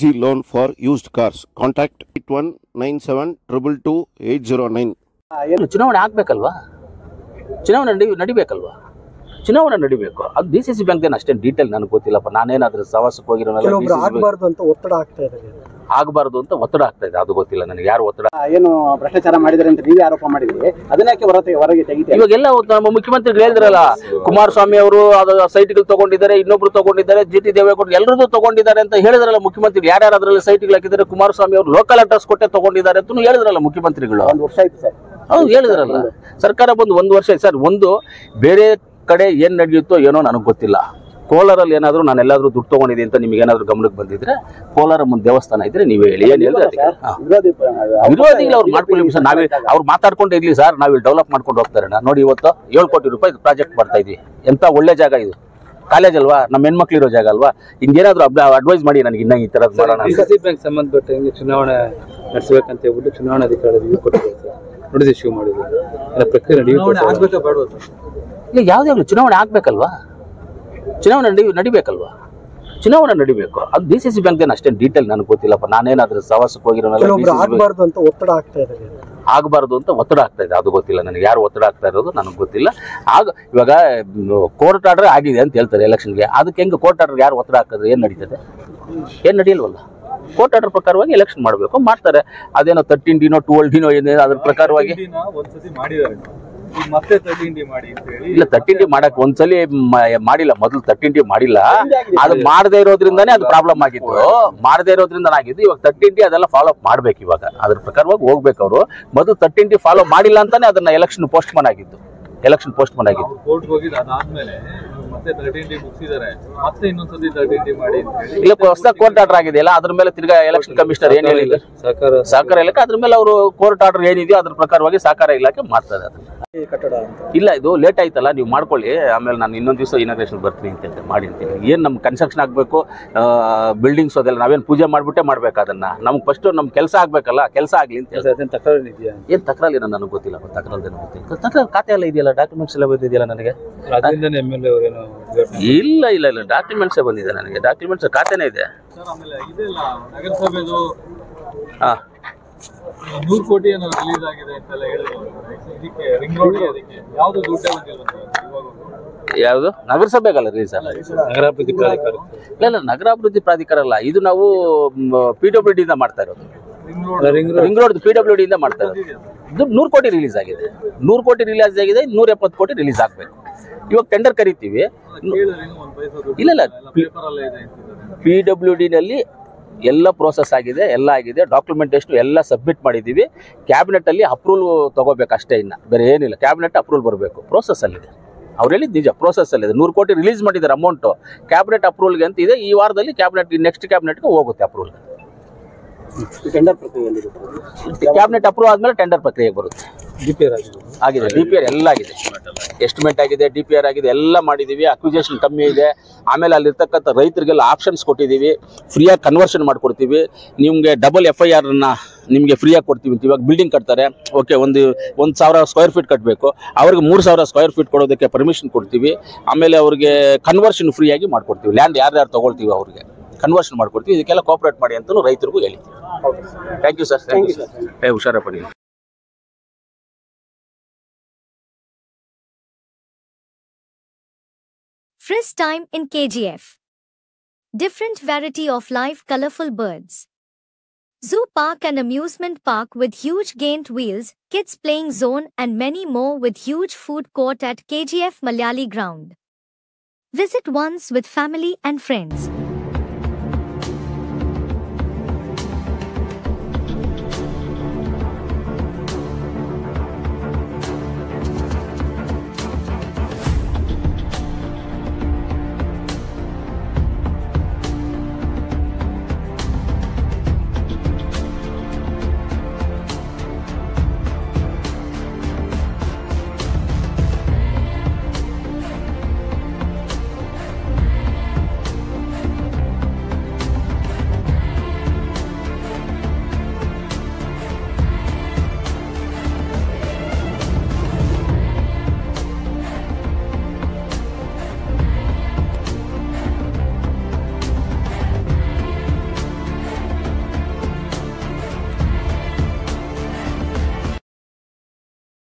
easy loan for used cars. Contact 8197222809. ಏನು ಚುನಾವಣೆ ಆಗ್ಬೇಕಲ್ವಾ? ಚುನಾವಣೆ ನಡಿಬೇಕಲ್ವಾ? ಚುನಾವಣೆ ನಡಿಬೇಕು. ಅದು DCC ಬ್ಯಾಂಕ್ ಏನು ಅಷ್ಟೇನು ಡೀಟೇಲ್ ನನಗೆ ಗೊತ್ತಿಲ್ಲಪ್ಪ. ನಾನೇನಾದ್ರೂ ಸವಾಸಕ್ಕೆ ಹೋಗಿರೋನಲ್ಲ. ಆಗಬಾರ್ದು ಅಂತ ಒತ್ತಡ ಆಗ್ತಾ ಇದೆ. ಆಗಬಾರ್ದು ಅಂತ ಒತ್ತಡ ಆಗ್ತಾ ಇದೆ, ಅದು ಗೊತ್ತಿಲ್ಲ ನನಗೆ. ಯಾರು ಒತ್ತಡ ಏನು ಭ್ರಷ್ಟಾಚಾರ ಮಾಡಿದ್ದಾರೆ ಅಂತ ನೀವೇ ಆರೋಪ ಮಾಡಿದ್ರಿ, ಅದನ್ನಕ್ಕೆ ಹೊರಗೆ ತೆಗಿತೀವಿ. ಇವಾಗೆಲ್ಲ ನಮ್ಮ ಮುಖ್ಯಮಂತ್ರಿಗಳು ಹೇಳಿದ್ರಲ್ಲ, ಕುಮಾರಸ್ವಾಮಿ ಅವರು ಅದು ಸೈಟ್ಗಳು ತಗೊಂಡಿದ್ದಾರೆ, ಇನ್ನೊಬ್ರು ತಗೊಂಡಿದ್ದಾರೆ, GT ದೇವೇಗೌಡರು ಎಲ್ಲರೂ ತಗೊಂಡಿದ್ದಾರೆ ಅಂತ ಹೇಳಿದ್ರಲ್ಲ ಮುಖ್ಯಮಂತ್ರಿಗಳು. ಯಾರ್ಯಾರು ಅದರಲ್ಲಿ ಸೈಟ್ಗಳು ಹಾಕಿದ್ದಾರೆ, ಕುಮಾರಸ್ವಾಮಿ ಅವರು ಲೋಕಲ್ ಅಡ್ರೆಸ್ ಕೊಟ್ಟೆ ತಗೊಂಡಿದ್ದಾರೆ ಅಂತ ಹೇಳಿದ್ರಲ್ಲ ಮುಖ್ಯಮಂತ್ರಿಗಳು. 1 ವರ್ಷ ಆಯ್ತು ಸರ್. ಹೌದು, ಹೇಳಿದ್ರಲ್ಲ. ಸರ್ಕಾರ ಬಂದು 1 ವರ್ಷ ಆಯ್ತು ಸರ್. ಒಂದು ಬೇರೆ ಕಡೆ ಏನು ನಡೆಯುತ್ತೋ ಏನೋ ನನಗೆ ಗೊತ್ತಿಲ್ಲ. ಕೋಲಾರಲ್ಲಿ ಏನಾದರೂ ನಾನು ಎಲ್ಲಾದರೂ ದುಡ್ಡು ತೊಗೊಂಡಿದ್ದೀನಿ ಅಂತ ನಿಮಗೆ ಏನಾದರೂ ಗಮನಕ್ಕೆ ಬಂದಿದ್ರೆ, ಕೋಲಾರ ಮುಂದೆ ದೇವಸ್ಥಾನ ಇದ್ರೆ ನೀವೇ ಹೇಳಿ. ಏನು ಹೇಳಿದ್ರೆ ವಿರೋಧಿಗಳು ಅವ್ರು ಮಾಡ್ಕೊಳ್ಳಿ ಸರ್. ನಾವೇ ಅವ್ರು ಮಾತಾಡ್ಕೊಂಡು ಇರಲಿ ಸರ್, ನಾವಿಲ್ಲಿ ಡೆವಲಪ್ ಮಾಡ್ಕೊಂಡು ಹೋಗ್ತಾರೆ. ನೋಡಿ, ಇವತ್ತು 7 ಕೋಟಿ ರೂಪಾಯಿ ಪ್ರಾಜೆಕ್ಟ್ ಬರ್ತಾ ಇದ್ವಿ. ಎಂಥ ಒಳ್ಳೆ ಜಾಗ ಇದು, ಕಾಲೇಜ್ ಅಲ್ವಾ, ನಮ್ಮ ಹೆಣ್ಮಕ್ಳು ಇರೋ ಜಾಗ ಅಲ್ವಾ. ಹಿಂಗೇನಾದರೂ ಅಡ್ವೈಸ್ ಮಾಡಿ ನನಗೆ ಇನ್ನೂ ಈ ಥರದ್ದು ಮಾಡೋಣ. DCC ಬ್ಯಾಂಕ್ ಸಂಬಂಧಪಟ್ಟ ಚುನಾವಣೆ ನಡೆಸಬೇಕಂತ ಹೇಳ್ಬಿಟ್ಟು ಚುನಾವಣಾಧಿಕಾರಿಗಳು ಕೊಟ್ಟಿದ್ದಾರೆ, ನೋಟಿಸ್ ಇಶ್ಯೂ ಮಾಡಿದ್ರು. ಪ್ರಕ್ರಿಯೆ ಇಲ್ಲ, ಯಾವುದಾಗಲೂ ಚುನಾವಣೆ ಆಗ್ಬೇಕಲ್ವಾ? ಚುನಾವಣೆ ನಡಿಬೇಕಲ್ವಾ? ಚುನಾವಣೆ ನಡಿಬೇಕು. ಅದು DCC ಬ್ಯಾಂಕ್ ಏನು ಅಷ್ಟೇನು ಡೀಟೇಲ್ ನನಗೆ ಗೊತ್ತಿಲ್ಲಪ್ಪ. ನಾನೇನಾದ್ರೂ ಸವಾಸಕ್ಕೆ ಹೋಗಿರೋನಲ್ಲ. ಆಗಬಾರ್ದು ಅಂತ ಒತ್ತಡ ಆಗ್ತಾ ಇದೆ. ಆಗಬಾರ್ದು ಅಂತ ಒತ್ತಡ ಆಗ್ತಾ ಇದೆ, ಅದು ಗೊತ್ತಿಲ್ಲ ನನಗೆ. ಯಾರು ಒತ್ತಡ ಆಗ್ತಾ ಇರೋದು ನನಗೆ ಗೊತ್ತಿಲ್ಲ. ಇವಾಗ ಕೋರ್ಟ್ ಆರ್ಡರ್ ಆಗಿದೆ ಅಂತ ಹೇಳ್ತಾರೆ ಎಲೆಕ್ಷನ್ಗೆ. ಅದಕ್ಕೆ ಹೆಂಗೆ ಕೋರ್ಟ್ ಆರ್ಡರ್ ಯಾರು ಒತ್ತಡ ಹಾಕಿದ್ರೆ ಏನು ನಡೀತದೆ? ಏನು ನಡೆಯಲ್ವಲ್ಲ. ಕೋರ್ಟ್ ಆರ್ಡರ್ ಪ್ರಕಾರವಾಗಿ ಎಲೆಕ್ಷನ್ ಮಾಡಬೇಕು, ಮಾಡ್ತಾರೆ. ಅದೇನೋ 13D 12D ಏನಿದೆ ಅದ್ರ ಪ್ರಕಾರವಾಗಿ ಮತ್ತೆ 13D ಮಾಡಿ ಅಂತ ಹೇಳಿ. ಇಲ್ಲ, 13D ಮಾಡಕ್ ಒಂದ್ಸಲಿ ಮಾಡಿಲ್ಲ. ಮೊದಲು 13D ಮಾಡಿಲ್ಲ. ಅದು ಮಾಡದೇ ಇರೋದ್ರಿಂದಾನೇ ಅದು ಪ್ರಾಬ್ಲಮ್ ಆಗಿತ್ತು. ಮಾಡದೇ ಇರೋದ್ರಿಂದ ಆಗಿದ್ದು. ಇವಾಗ 13D ಅದೆಲ್ಲ ಫಾಲೋ ಅಪ್ ಮಾಡ್ಬೇಕು. ಇವಾಗ ಅದ್ರ ಪ್ರಕಾರವಾಗಿ ಹೋಗ್ಬೇಕು ಅವರು. ಮೊದಲು 13D ಫಾಲೋ ಮಾಡಿಲ್ಲ ಅಂತಾನೆ ಅದನ್ನ ಎಲೆಕ್ಷನ್ ಪೋಸ್ಟ್ಪೋನ್ ಆಗಿದ್ದು. ಕೋರ್ಟ್ ಹೋಗಿದ್ದು ಅದಾದ್ಮೇಲೆ ಮತ್ತೆ 13D ಮುಗಿಸಿದ್ದಾರೆ. ಮತ್ತೆ ಇನ್ನೊಂದ್ಸತಿ 13D ಮಾಡಿ ಅಂತ ಹೇಳಿ. ಇಲ್ಲ, ಹೊಸದಾಗಿ ಕೋರ್ಟ್ ಆರ್ಡರ್ ಆಗಿದೆಯಲ್ಲ, ಅದ್ರ ಮೇಲೆ ತಿರ್ಗಾ ಎಲೆಕ್ಷನ್ ಕಮಿಷನರ್ ಏನ್ ಹೇಳಿಲ್ಲ, ಸಹಕಾರ ಇಲಾಖೆ ಅದ್ರ ಮೇಲೆ ಅವರು ಕೋರ್ಟ್ ಆರ್ಡರ್ ಏನಿದೆಯೋ ಅದ್ರ ಪ್ರಕಾರವಾಗಿ ಸಹಕಾರ ಇಲಾಖೆ ಮಾಡ್ತಾರೆ ಅದನ್ನ. ಇಲ್ಲ, ಇದು ಲೇಟ್ ಆಯ್ತಲ್ಲ, ನೀವು ಮಾಡ್ಕೊಳ್ಳಿ. ಆಮೇಲೆ ನಾನು ಇನ್ನೊಂದು ದಿವಸ ಇನಾಗ್ರೇಷನ್ ಬರ್ತೀನಿ ಅಂತ ಮಾಡಿ ಅಂತೀನಿ. ಏನು ನಮ್ಮ ಕನ್ಸ್ಟ್ರಕ್ಷನ್ ಆಗಬೇಕು, ಬಿಲ್ಡಿಂಗ್ಸ್ ಅದೆಲ್ಲ ನಾವೇನು ಪೂಜೆ ಮಾಡಿಬಿಟ್ಟೆ ಮಾಡ್ಬೇಕು. ಅದನ್ನ ನಮ್ಗೆ ಫಸ್ಟ್ ನಮ್ಮ ಕೆಲಸ ಆಗಬೇಕಲ್ಲ, ಕೆಲಸ ಆಗಲಿ ಅಂತ ಹೇಳಿ. ತಕರಾರು ಇದೆಯಾ? ಏನು ತಕರಾರು ಏನೋ ನನಗೆ ಗೊತ್ತಿಲ್ಲ. ತಕರಾರು ತಕರಾರು ಖಾತೆ ಎಲ್ಲ ಇದೆಯಲ್ಲ, ಡಾಕ್ಯುಮೆಂಟ್ಸ್ ಎಲ್ಲ ಬಂದಿದೆಯಲ್ಲ ನನಗೆ. ಇಲ್ಲ ಇಲ್ಲ ಇಲ್ಲ, ಡಾಕ್ಯುಮೆಂಟ್ಸೇ ಬಂದಿದೆ ನನಗೆ. ಡಾಕ್ಯುಮೆಂಟ್ಸ್ ಖಾತೆನೇ ಇದೆ. ನಗರಸಭೆದು ಹಾಂ 100 ಕೋಟಿ ಏನೋ ರಿಲೀಸ್ ಆಗಿದೆ ಅಂತೆಲ್ಲ ಹೇಳಿದ್ರು. ಇದಕ್ಕೆ ರಿಂಗ್ ರೋಡ್ ಅದಕ್ಕೆ ಯಾವುದು ದುಡ್ಡೇ ಬಂದಿಲ್ಲ ಯಾವುದು? ನಗರಸಭೆಗಲ್ಲ ರಿಲೀಸ್ ಅಲ್ಲ, ನಗರಾಭಿವೃದ್ಧಿ ಪ್ರಾಧಿಕಾರ. ಇಲ್ಲ, ನಗರಾಭಿವೃದ್ಧಿ ಪ್ರಾಧಿಕಾರ ಅಲ್ಲ ಇದು. ನಾವು PWD ಇಂದ ಮಾಡ್ತಾ ಇರೋದು. ರಿಂಗ್ ರೋಡ್ PWD ಇಂದ ಮಾಡ್ತಾ ಇರೋದು. ದುಡ್ಡು 100 ಕೋಟಿ ರಿಲೀಸ್ ಆಗಿದೆ. 100 ಕೋಟಿ ರಿಲೀಸ್ ಆಗಿದೆ. 170 ಕೋಟಿ ರಿಲೀಸ್ ಆಗಬೇಕು. ಇವಾಗ ಟೆಂಡರ್ ಕರಿತೀವಿ. ಇಲ್ಲ ಇಲ್ಲ, PWD ನಲ್ಲಿ ಎಲ್ಲ ಪ್ರೋಸೆಸ್ ಆಗಿದೆ, ಎಲ್ಲ ಆಗಿದೆ. ಡಾಕ್ಯುಮೆಂಟೇಶನ್ ಎಲ್ಲ ಸಬ್ಮಿಟ್ ಮಾಡಿದ್ದೀವಿ. ಕ್ಯಾಬಿನೆಟಲ್ಲಿ ಅಪ್ರೂವಲ್ ತೊಗೋಬೇಕು ಅಷ್ಟೇ, ಇನ್ನು ಬೇರೆ ಏನಿಲ್ಲ. ಕ್ಯಾಬಿನೆಟ್ ಅಪ್ರೂವಲ್ ಬರಬೇಕು, ಪ್ರೋಸೆಸ್ಸಲ್ಲಿದೆ. ಅವ್ರು ಹೇಳಿದ್ದು ನಿಜ, ಪ್ರೋಸೆಸ್ಸಲ್ಲಿದೆ. 100 ಕೋಟಿ ರಿಲೀಸ್ ಮಾಡಿದ್ದಾರೆ ಅಮೌಂಟು. ಕ್ಯಾಬಿನೆಟ್ ಅಪ್ರೂವಲ್ಗೆ ಅಂತ ಇದೆ. ಈ ವಾರದಲ್ಲಿ ನೆಕ್ಸ್ಟ್ ಕ್ಯಾಬಿನೆಟ್ಗೆ ಹೋಗುತ್ತೆ ಅಪ್ರೂವಲ್. ಟೆಂಡರ್ ಪ್ರಕ್ರಿಯೆ ಕ್ಯಾಬಿನೆಟ್ ಅಪ್ರೂವ್ ಆದಮೇಲೆ ಟೆಂಡರ್ ಪ್ರಕ್ರಿಯೆಗೆ ಬರುತ್ತೆ. DPR ಆಗಿದೆ, DPR ಎಲ್ಲ ಆಗಿದೆ, ಎಸ್ಟಿಮೇಟ್ ಆಗಿದೆ, DPR ಆಗಿದೆ, ಎಲ್ಲ ಮಾಡಿದ್ದೀವಿ. ಅಕ್ವಿಜೇಷನ್ ಕಮ್ಮಿ ಇದೆ. ಆಮೇಲೆ ಅಲ್ಲಿರ್ತಕ್ಕಂಥ ರೈತರಿಗೆಲ್ಲ ಆಪ್ಷನ್ಸ್ ಕೊಟ್ಟಿದ್ದೀವಿ. ಫ್ರೀಯಾಗಿ ಕನ್ವರ್ಷನ್ ಮಾಡಿಕೊಡ್ತೀವಿ. ನಿಮಗೆ ಡಬಲ್ FIR ನಿಮಗೆ ಫ್ರೀಯಾಗಿ ಕೊಡ್ತೀವಿ ಅಂತ. ಇವಾಗ ಬಿಲ್ಡಿಂಗ್ ಕಟ್ತಾರೆ, ಓಕೆ, 1,000 ಸ್ಕ್ವೇರ್ ಫೀಟ್ ಕಟ್ಟಬೇಕು, ಅವ್ರಿಗೆ 3,000 ಸ್ಕ್ವೇರ್ ಫೀಟ್ ಕೊಡೋದಕ್ಕೆ ಪರ್ಮಿಷನ್ ಕೊಡ್ತೀವಿ. ಆಮೇಲೆ ಅವ್ರಿಗೆ ಕನ್ವರ್ಷನ್ ಫ್ರೀಯಾಗಿ ಮಾಡಿಕೊಡ್ತೀವಿ. ಲ್ಯಾಂಡ್ ಯಾರ್ಯಾರು ತೊಗೊಳ್ತೀವಿ ಅವ್ರಿಗೆ ಕನ್ವರ್ಷನ್ ಮಾಡಿಕೊಡ್ತೀವಿ. ಇದಕ್ಕೆಲ್ಲ ಕೋಆಪರೇಟ್ ಮಾಡಿ ಅಂತಲೂ ರೈತರಿಗೂ ಹೇಳಿದ್ದೀವಿ. Thank you sir. ಹುಷಾರಪ್ಪ ನೀವು. First time in KGF. Different variety of live colorful birds. Zoo park and amusement park with huge gained wheels, kids playing zone and many more with huge food court at KGF Malayali ground. Visit once with family and friends.